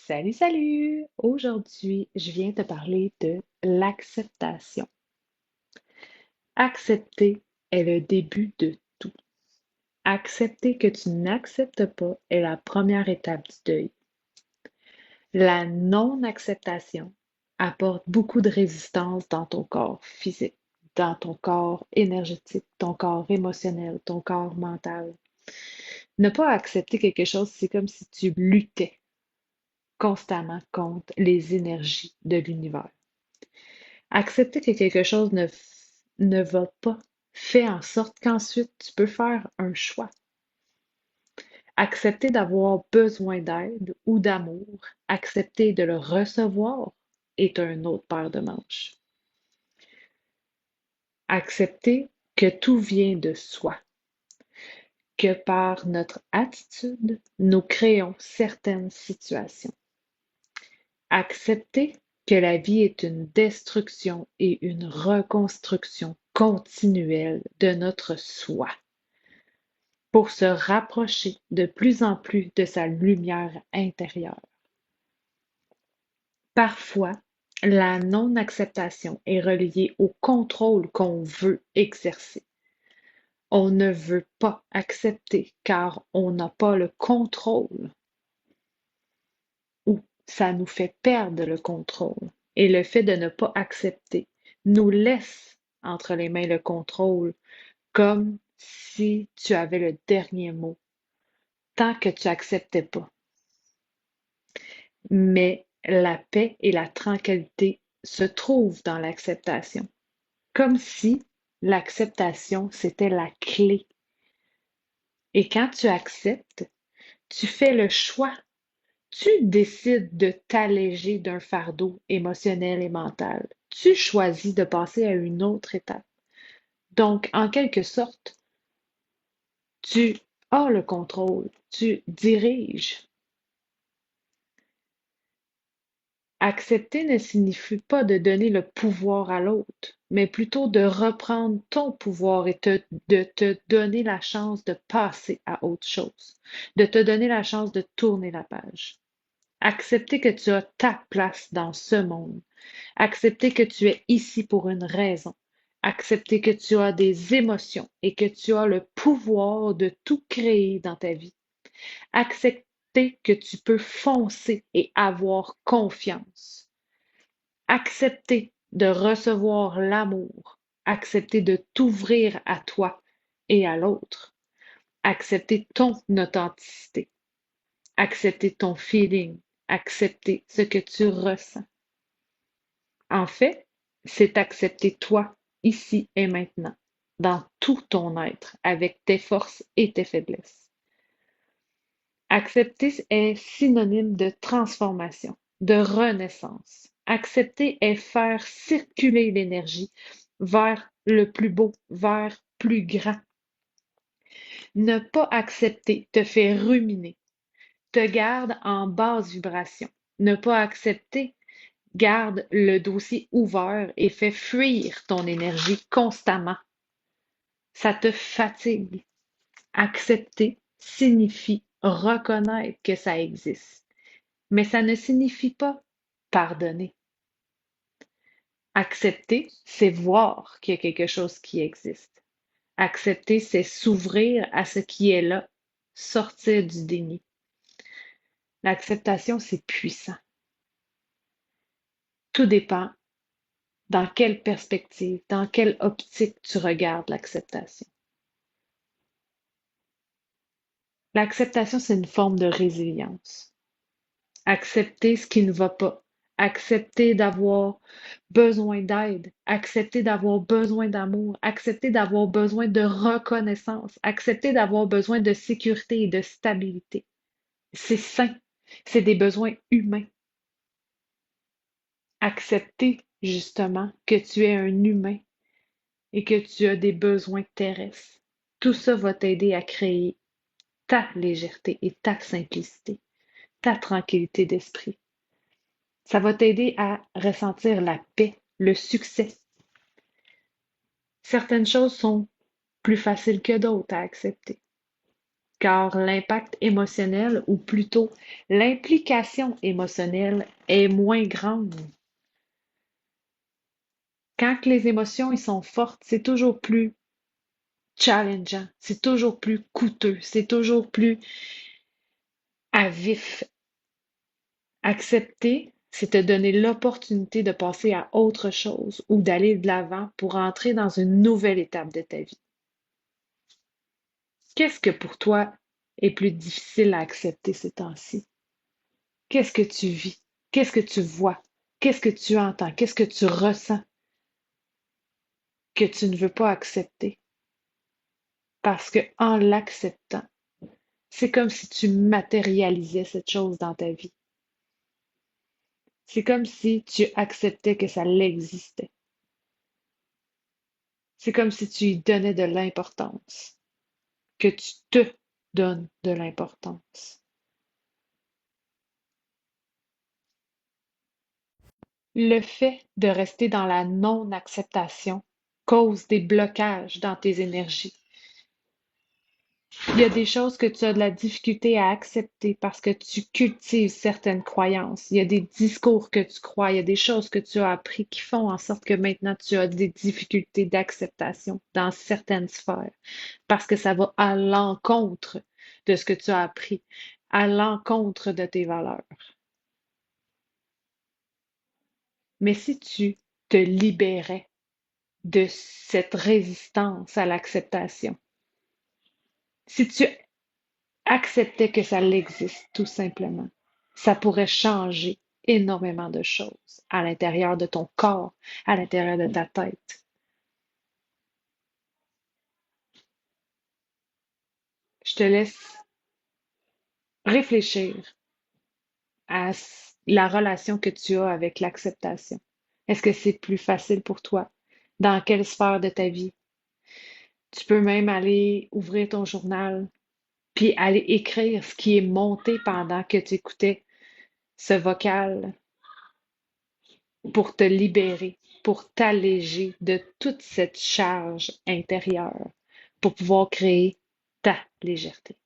Salut, salut! Aujourd'hui, je viens te parler de l'acceptation. Accepter est le début de tout. Accepter que tu n'acceptes pas est la première étape du deuil. La non-acceptation apporte beaucoup de résistance dans ton corps physique, dans ton corps énergétique, ton corps émotionnel, ton corps mental. Ne pas accepter quelque chose, c'est comme si tu luttais constamment contre les énergies de l'univers. Accepter que quelque chose ne va pas fait en sorte qu'ensuite tu peux faire un choix. Accepter d'avoir besoin d'aide ou d'amour, accepter de le recevoir est un autre paire de manches. Accepter que tout vient de soi, que par notre attitude, nous créons certaines situations. Accepter que la vie est une destruction et une reconstruction continuelle de notre soi pour se rapprocher de plus en plus de sa lumière intérieure. Parfois, la non-acceptation est reliée au contrôle qu'on veut exercer. On ne veut pas accepter car on n'a pas le contrôle ou ça nous fait perdre le contrôle. Et le fait de ne pas accepter nous laisse entre les mains le contrôle comme si tu avais le dernier mot, tant que tu acceptais pas. Mais la paix et la tranquillité se trouvent dans l'acceptation, comme si l'acceptation, c'était la clé. Et quand tu acceptes, tu fais le choix. Tu décides de t'alléger d'un fardeau émotionnel et mental. Tu choisis de passer à une autre étape. Donc, en quelque sorte, tu as le contrôle, tu diriges. Accepter ne signifie pas de donner le pouvoir à l'autre, mais plutôt de reprendre ton pouvoir et de te donner la chance de passer à autre chose, de te donner la chance de tourner la page. Accepter que tu as ta place dans ce monde. Accepter que tu es ici pour une raison. Accepter que tu as des émotions et que tu as le pouvoir de tout créer dans ta vie. Accepter que tu peux foncer et avoir confiance. Accepter de recevoir l'amour. Accepter de t'ouvrir à toi et à l'autre. Accepter ton authenticité. Accepter ton feeling. Accepter ce que tu ressens. En fait, c'est accepter toi, ici et maintenant, dans tout ton être, avec tes forces et tes faiblesses. Accepter est synonyme de transformation, de renaissance. Accepter est faire circuler l'énergie vers le plus beau, vers plus grand. Ne pas accepter te fait ruminer, te garde en basse vibration. Ne pas accepter garde le dossier ouvert et fait fuir ton énergie constamment. Ça te fatigue. Accepter signifie reconnaître que ça existe, mais ça ne signifie pas pardonner. Accepter, c'est voir qu'il y a quelque chose qui existe. Accepter, c'est s'ouvrir à ce qui est là, sortir du déni. L'acceptation, c'est puissant. Tout dépend dans quelle perspective, dans quelle optique tu regardes l'acceptation. L'acceptation, c'est une forme de résilience. Accepter ce qui ne va pas. Accepter d'avoir besoin d'aide. Accepter d'avoir besoin d'amour. Accepter d'avoir besoin de reconnaissance. Accepter d'avoir besoin de sécurité et de stabilité. C'est sain. C'est des besoins humains. Accepter, justement, que tu es un humain et que tu as des besoins terrestres. Tout ça va t'aider à créer ta légèreté et ta simplicité, ta tranquillité d'esprit. Ça va t'aider à ressentir la paix, le succès. Certaines choses sont plus faciles que d'autres à accepter. car l'impact émotionnel, ou plutôt l'implication émotionnelle, est moins grande. Quand que les émotions ils sont fortes, c'est toujours plus challengeant, c'est toujours plus coûteux, c'est toujours plus à vif. Accepter, c'est te donner l'opportunité de passer à autre chose ou d'aller de l'avant pour entrer dans une nouvelle étape de ta vie. Qu'est-ce que pour toi est plus difficile à accepter ces temps-ci? Qu'est-ce que tu vis? Qu'est-ce que tu vois? Qu'est-ce que tu entends? Qu'est-ce que tu ressens que tu ne veux pas accepter? Parce que en l'acceptant, c'est comme si tu matérialisais cette chose dans ta vie. C'est comme si tu acceptais que ça l'existait. C'est comme si tu y donnais de l'importance, que tu te donnes de l'importance. Le fait de rester dans la non-acceptation cause des blocages dans tes énergies. Il y a des choses que tu as de la difficulté à accepter parce que tu cultives certaines croyances. Il y a des discours que tu crois, il y a des choses que tu as appris qui font en sorte que maintenant tu as des difficultés d'acceptation dans certaines sphères parce que ça va à l'encontre de ce que tu as appris, à l'encontre de tes valeurs. Mais si tu te libérais de cette résistance à l'acceptation, si tu acceptais que ça existe tout simplement, ça pourrait changer énormément de choses à l'intérieur de ton corps, à l'intérieur de ta tête. Je te laisse réfléchir à la relation que tu as avec l'acceptation. Est-ce que c'est plus facile pour toi? Dans quelle sphère de ta vie? Tu peux même aller ouvrir ton journal, puis aller écrire ce qui est monté pendant que tu écoutais ce vocal pour te libérer, pour t'alléger de toute cette charge intérieure, pour pouvoir créer ta légèreté.